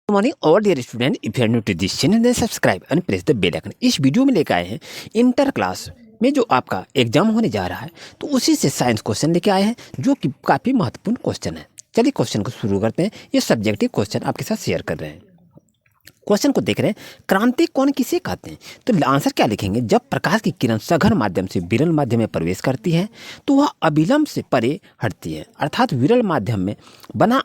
Morning और dear student, if you are new to this channel then subscribe and press the bell icon. इस video में लेकर आए हैं इंटर क्लास में जो आपका एग्जाम होने जा रहा है, तो उसी से साइंस क्वेश्चन लेके आए हैं जो कि काफ़ी महत्वपूर्ण क्वेश्चन है। चलिए क्वेश्चन को शुरू करते हैं। ये सब्जेक्टिव क्वेश्चन आपके साथ शेयर कर रहे हैं। क्वेश्चन को देख रहे हैं, क्रांति कौन किसे कहते हैं? तो आंसर क्या लिखेंगे? जब प्रकाश की किरण सघन माध्यम से विरल माध्यम में प्रवेश करती है तो वह अविलंब से परे हटती है, अर्थात विरल माध्यम में बना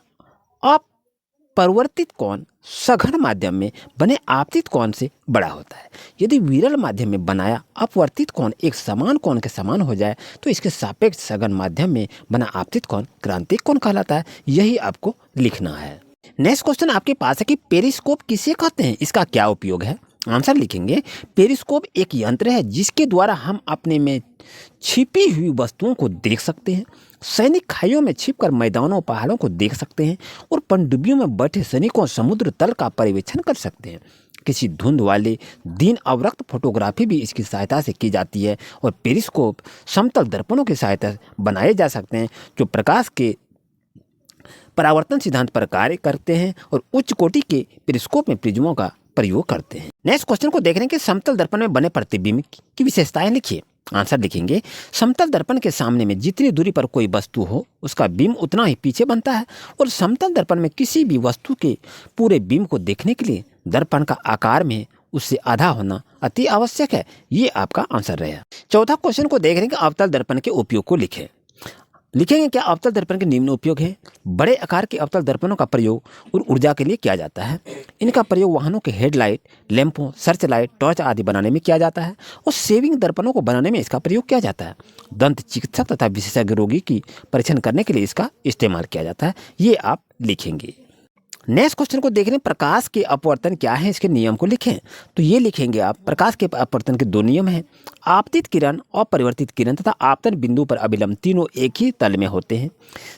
अपरिवर्तित कोण सघन माध्यम में बने आपतित कोण से बड़ा होता है। यदि विरल माध्यम में बनाया अपवर्तित कोण एक समान कोण के समान हो जाए तो इसके सापेक्ष सघन माध्यम में बना आपतित कोण क्रांतिक कोण कहलाता है। यही आपको लिखना है। नेक्स्ट क्वेश्चन आपके पास है कि पेरिस्कोप किसे कहते हैं, इसका क्या उपयोग है? आंसर लिखेंगे, पेरिस्कोप एक यंत्र है जिसके द्वारा हम अपने में छिपी हुई वस्तुओं को देख सकते हैं। सैनिक खाइयों में छिपकर मैदानों पहाड़ों को देख सकते हैं और पनडुब्बियों में बैठे सैनिकों समुद्र तल का पर्यवेक्षण कर सकते हैं। किसी धुंध वाले दिन अवरक्त फोटोग्राफी भी इसकी सहायता से की जाती है और पेरिस्कोप समतल दर्पणों की सहायता से बनाए जा सकते हैं जो प्रकाश के परावर्तन सिद्धांत पर कार्य करते हैं और उच्च कोटि के पेरिस्कोप में प्रिज्मों का प्रयोग करते हैं। नेक्स्ट क्वेश्चन को देख रहे हैं कि समतल दर्पण में बने प्रतिबिंब की विशेषताएं लिखिए। आंसर लिखेंगे, समतल दर्पण के सामने में जितनी दूरी पर कोई वस्तु हो उसका बिंब उतना ही पीछे बनता है और समतल दर्पण में किसी भी वस्तु के पूरे बिंब को देखने के लिए दर्पण का आकार में उससे आधा होना अति आवश्यक है। ये आपका आंसर रहेगा। चौथा क्वेश्चन को देख रहे हैं कि अवतल दर्पण के उपयोग को लिखें। लिखेंगे क्या अवतल दर्पण के निम्न उपयोग है। बड़े आकार के अवतल दर्पणों का प्रयोग और ऊर्जा के लिए किया जाता है। इनका प्रयोग वाहनों के हेडलाइट, लैंपों, सर्च लाइट, टॉर्च आदि बनाने में किया जाता है और सेविंग दर्पणों को बनाने में इसका प्रयोग किया जाता है। दंत चिकित्सक तथा विशेषज्ञ रोगी की परीक्षण करने के लिए इसका इस्तेमाल किया जाता है। ये आप लिखेंगे। नेक्स्ट क्वेश्चन को देख रहे हैं, प्रकाश के अपवर्तन क्या है, इसके नियम को लिखें। तो ये लिखेंगे आप, प्रकाश के अपवर्तन के दो नियम हैं, आपतित किरण, अपरिवर्तित किरण तथा आपतन बिंदु पर अविलंब, तीनों एक ही तल में होते हैं।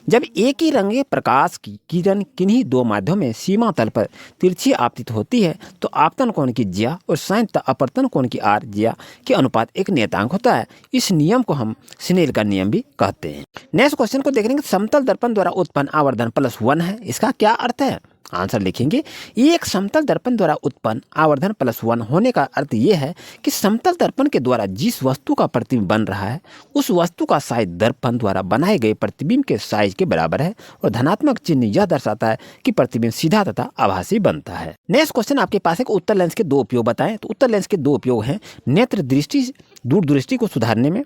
जब एक ही रंगे प्रकाश की किरण किन्हीं दो माध्यमों में सीमा तल पर तिरछी आपतित होती है तो आपतन कोण की ज्या और संयुक्त अपवर्तन कोण की आर ज्या के अनुपात एक नियतांक होता है। इस नियम को हम स्नेल का नियम भी कहते हैं। नेक्स्ट क्वेश्चन को देख रहे हैं, समतल दर्पण द्वारा उत्पन्न आवर्धन +1 है, इसका क्या अर्थ है? आंसर लिखेंगे, एक समतल दर्पण द्वारा उत्पन्न आवर्धन +1 होने का अर्थ यह है कि समतल दर्पण के द्वारा जिस वस्तु का प्रतिबिंब बन रहा है उस वस्तु का साइज दर्पण द्वारा बनाए गए प्रतिबिंब के साइज के बराबर है और धनात्मक चिन्ह यह दर्शाता है कि प्रतिबिंब सीधा तथा आभासी बनता है। नेक्स्ट क्वेश्चन आपके पास है कि उत्तल लेंस के दो उपयोग बताएं। तो उत्तल लेंस के दो उपयोग हैं, नेत्र दृष्टि, दूरदृष्टि को सुधारने में,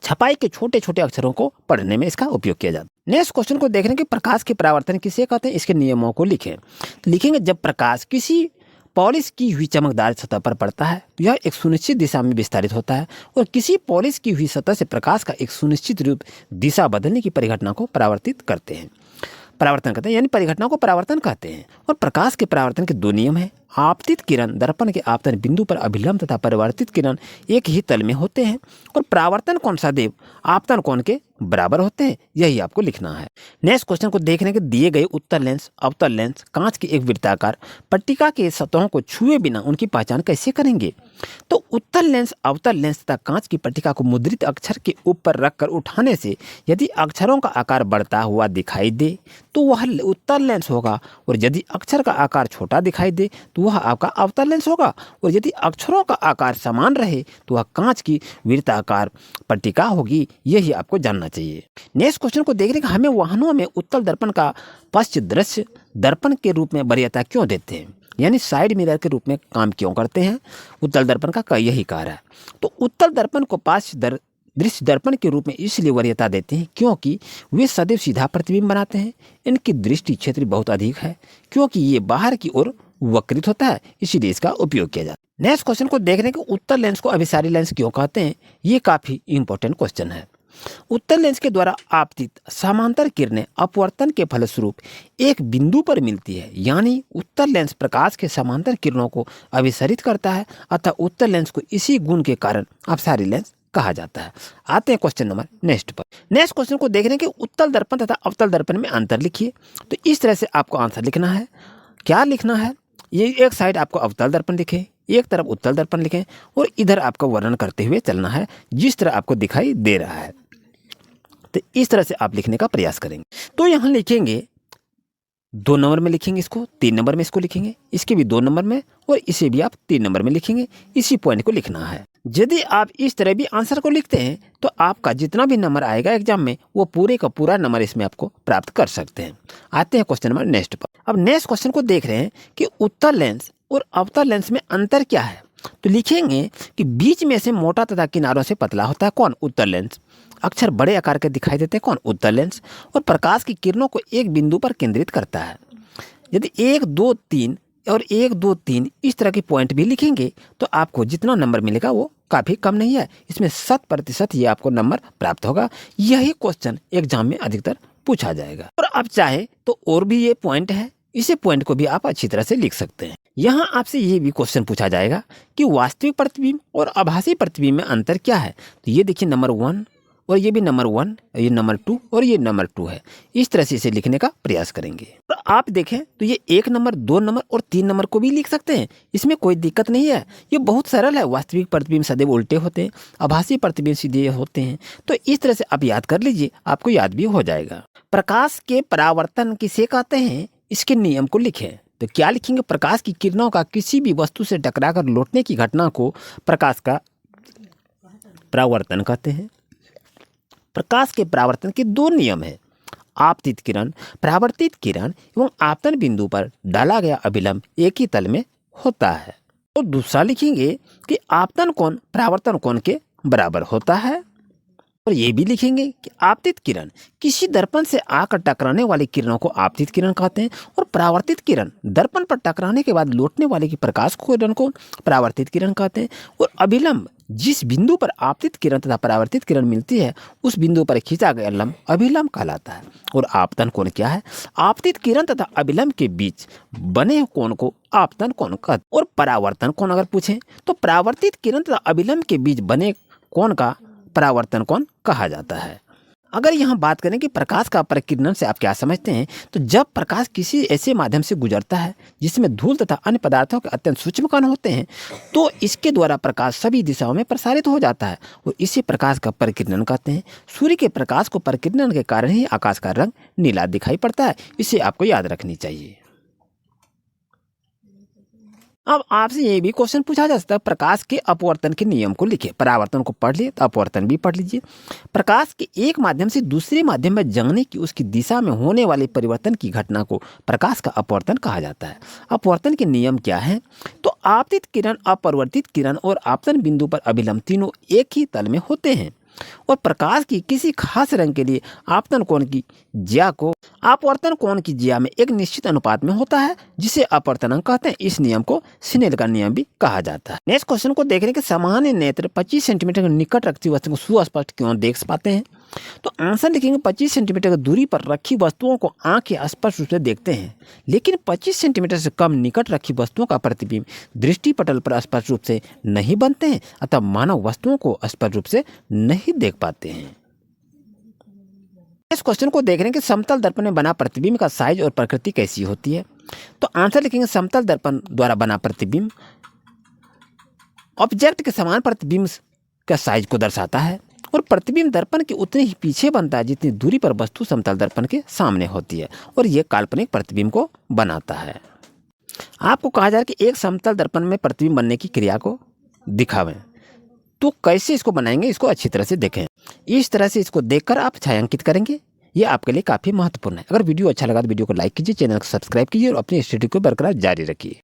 छपाई के छोटे छोटे अक्षरों को पढ़ने में इसका उपयोग किया जाता है। नेक्स्ट क्वेश्चन को देख रहे हैं कि प्रकाश के परावर्तन किसे कहते हैं, इसके नियमों को लिखें। तो लिखेंगे, जब प्रकाश किसी पॉलिश की हुई चमकदार सतह पर पड़ता है यह एक सुनिश्चित दिशा में विस्तारित होता है और किसी पॉलिश की हुई सतह से प्रकाश का एक सुनिश्चित रूप दिशा बदलने की परिघटना को परावर्तन करते हैं, यानी परिघटना को परावर्तन कहते हैं। और प्रकाश के परावर्तन के दो नियम हैं, आपतित किरण दर्पण के आपतन बिंदु पर अभिलंब तथा परिवर्तित किरण एक ही तल में होते हैं और परावर्तन कोण सदैव आपतन कोण के बराबर होते हैं। यही आपको लिखना है। नेक्स्ट क्वेश्चन को देखने के दिए गए उत्तल लेंस, अवतल लेंस, कांच की एक वृत्ताकार पट्टिका के सतहों को छुए बिना उनकी पहचान कैसे करेंगे? तो उत्तल लेंस, अवतल लेंस तथा कांच की पट्टिका को मुद्रित अक्षर के ऊपर रखकर उठाने से यदि अक्षरों का आकार बढ़ता हुआ दिखाई दे तो वह उत्तल लेंस होगा और यदि अक्षर का आकार छोटा दिखाई दे तो वह आपका अवतल लेंस होगा और यदि अक्षरों का आकार समान रहे तो वह कांच की वृत्ताकार पट्टिका होगी। यही आपको जानना चाहिए। नेक्स्ट क्वेश्चन को देख रहे हैं, हमें वाहनों में उत्तल दर्पण का पश्च दृश्य दर्पण के रूप में वरीयता क्यों देते हैं, यानी साइड मिरर के रूप में काम क्यों करते हैं? उत्तल दर्पण का यही कार्य है। तो उत्तल दर्पण को पार्श्व दृश्य दर्पण के रूप में इसलिए वरीयता देते हैं क्योंकि वे सदैव सीधा प्रतिबिंब बनाते हैं। इनकी दृष्टि क्षेत्र बहुत अधिक है क्योंकि ये बाहर की ओर वक्रित होता है, इसीलिए इसका उपयोग किया जाता है। नेक्स्ट क्वेश्चन को देख रहे हैं कि उत्तल लेंस को अभिसारी लेंस क्यों कहते हैं? ये काफी इंपॉर्टेंट क्वेश्चन है। उत्तल लेंस के द्वारा आपतित समांतर किरणें अपवर्तन के फलस्वरूप एक बिंदु पर मिलती है, यानी उत्तल लेंस प्रकाश के समांतर किरणों को अभिसारित करता है, अतः उत्तल लेंस को इसी गुण के कारण अपसारी लेंस कहा जाता है। आते हैं क्वेश्चन नंबर नेक्स्ट पर। नेक्स्ट क्वेश्चन को देख रहे हैं कि उत्तल दर्पण तथा अवतल दर्पण में अंतर लिखिए। तो इस तरह से आपको आंसर लिखना है। क्या लिखना है? ये एक साइड आपको अवतल दर्पण लिखें, एक तरफ उत्तल दर्पण लिखें और इधर आपको वर्णन करते हुए चलना है जिस तरह आपको दिखाई दे रहा है। तो इस तरह से आप लिखने का प्रयास करेंगे। तो यहाँ लिखेंगे 2 नंबर में लिखेंगे इसको, 3 नंबर में इसको लिखेंगे, इसके भी 2 नंबर में और इसे भी आप 3 नंबर में लिखेंगे। इसी पॉइंट को लिखना है। यदि आप इस तरह भी आंसर को लिखते हैं तो आपका जितना भी नंबर आएगा एग्जाम में वो पूरे का पूरा नंबर इसमें आपको प्राप्त कर सकते हैं। आते हैं क्वेश्चन नंबर नेक्स्ट पर। अब नेक्स्ट क्वेश्चन को देख रहे हैं कि उत्तल लेंस और अवतल लेंस में अंतर क्या है। तो लिखेंगे कि बीच में से मोटा तथा किनारों से पतला होता है कौन? उत्तल लेंस। अक्षर बड़े आकार के दिखाई देते हैं कौन? उत्तल लेंस। और प्रकाश की किरणों को एक बिंदु पर केंद्रित करता है। यदि 1, 2, 3 और 1, 2, 3 इस तरह के पॉइंट भी लिखेंगे तो आपको जितना नंबर मिलेगा वो काफ़ी कम नहीं है। इसमें 100% ये आपको नंबर प्राप्त होगा। यही क्वेश्चन एग्जाम में अधिकतर पूछा जाएगा। और आप चाहे तो और भी ये पॉइंट है, इसे पॉइंट को भी आप अच्छी तरह से लिख सकते हैं। यहाँ आपसे ये भी क्वेश्चन पूछा जाएगा कि वास्तविक प्रतिबिंब और आभासी प्रतिबिंब में अंतर क्या है। तो ये देखिए नंबर 1 और ये भी नंबर 1, ये नंबर 2 और ये नंबर 2 है। इस तरह से इसे लिखने का प्रयास करेंगे। तो आप देखें तो ये 1 नंबर, 2 नंबर और 3 नंबर को भी लिख सकते हैं। इसमें कोई दिक्कत नहीं है, ये बहुत सरल है। वास्तविक प्रतिबिंब सदैव उल्टे होते हैं, आभासी प्रतिबिंब सीधे होते हैं। तो इस तरह से आप याद कर लीजिए, आपको याद भी हो जाएगा। प्रकाश के परावर्तन किसे कहते हैं, इसके नियम को लिखें। तो क्या लिखेंगे? प्रकाश की किरणों का किसी भी वस्तु से टकराकर लौटने की घटना को प्रकाश का परावर्तन कहते हैं। प्रकाश के परावर्तन के 2 नियम हैं, आपतित किरण, परावर्तित किरण एवं आपतन बिंदु पर डाला गया अभिलंब एक ही तल में होता है। तो दूसरा लिखेंगे कि आपतन कोण परावर्तन कोण के बराबर होता है। और ये भी लिखेंगे कि आपतित किरण किसी दर्पण से आकर टकराने वाली किरणों को आपतित किरण कहते हैं और परावर्तित किरण दर्पण पर टकराने के बाद लौटने वाले की प्रकाश किरण को परावर्तित किरण कहते हैं। और अभिलंब जिस बिंदु पर आपतित किरण तथा परावर्तित किरण मिलती है उस बिंदु पर खींचा गया लंब अभिलंब कहलाता है। और आपतन कोण क्या है? आपतित किरण तथा अभिलंब के बीच बने कोण को आपतन कोण कहते हैं। और परावर्तन कोण अगर पूछें तो परावर्तित किरण तथा अभिलंब के बीच बने कोण का परावर्तन कोण कहा जाता है। अगर यहाँ बात करें कि प्रकाश का प्रकीर्णन से आप क्या समझते हैं, तो जब प्रकाश किसी ऐसे माध्यम से गुजरता है जिसमें धूल तथा अन्य पदार्थों के अत्यंत सूक्ष्म कण होते हैं तो इसके द्वारा प्रकाश सभी दिशाओं में प्रसारित हो जाता है और इसी प्रकाश का प्रकीर्णन कहते हैं। सूर्य के प्रकाश को प्रकीर्णन के कारण ही आकाश का रंग नीला दिखाई पड़ता है, इसे आपको याद रखनी चाहिए। अब आपसे ये भी क्वेश्चन पूछा जा सकता है, प्रकाश के अपवर्तन के नियम को लिखे। परावर्तन को पढ़ लिए तो अपवर्तन भी पढ़ लीजिए। प्रकाश के एक माध्यम से दूसरे माध्यम में जाने की उसकी दिशा में होने वाले परिवर्तन की घटना को प्रकाश का अपवर्तन कहा जाता है। अपवर्तन के नियम क्या है? तो आपतित किरण, अपरिवर्तित किरण और आपतन बिंदु पर अभिलंब तीनों एक ही तल में होते हैं और प्रकाश की किसी खास रंग के लिए आपतन कोण की ज्या को अपवर्तन कोण की ज्या में एक निश्चित अनुपात में होता है जिसे अपवर्तनांक कहते हैं। इस नियम को स्नेल का नियम भी कहा जाता है। नेक्स्ट क्वेश्चन को देखने के सामान्य नेत्र 25 सेंटीमीटर के निकट रखी वस्तु को सुस्पष्ट क्यों देख पाते हैं? तो आंसर लिखेंगे 25 सेंटीमीटर की दूरी पर रखी वस्तुओं को आंख स्पष्ट रूप से देखते हैं, लेकिन 25 सेंटीमीटर से कम निकट रखी वस्तुओं का प्रतिबिंब दृष्टिपटल पर स्पष्ट रूप से नहीं बनते हैं, अतः मानव वस्तुओं को स्पष्ट रूप से नहीं देख पाते हैं। इस क्वेश्चन को देख रहे हैं कि समतल दर्पण में बना प्रतिबिंब का साइज और प्रकृति कैसी होती है। तो आंसर लिखेंगे समतल दर्पण द्वारा बना प्रतिबिंब ऑब्जेक्ट के समान प्रतिबिंब का साइज को दर्शाता है और प्रतिबिंब दर्पण के उतने ही पीछे बनता है जितनी दूरी पर वस्तु समतल दर्पण के सामने होती है और यह काल्पनिक प्रतिबिंब को बनाता है। आपको कहा जा रहा है कि एक समतल दर्पण में प्रतिबिंब बनने की क्रिया को दिखावें। तो कैसे इसको बनाएंगे, इसको अच्छी तरह से देखें। इस तरह से इसको देखकर आप छायांकित करेंगे, ये आपके लिए काफ़ी महत्वपूर्ण है। अगर वीडियो अच्छा लगा तो वीडियो को लाइक कीजिए, चैनल को सब्सक्राइब कीजिए और अपनी स्टडी को बरकरार जारी रखिए।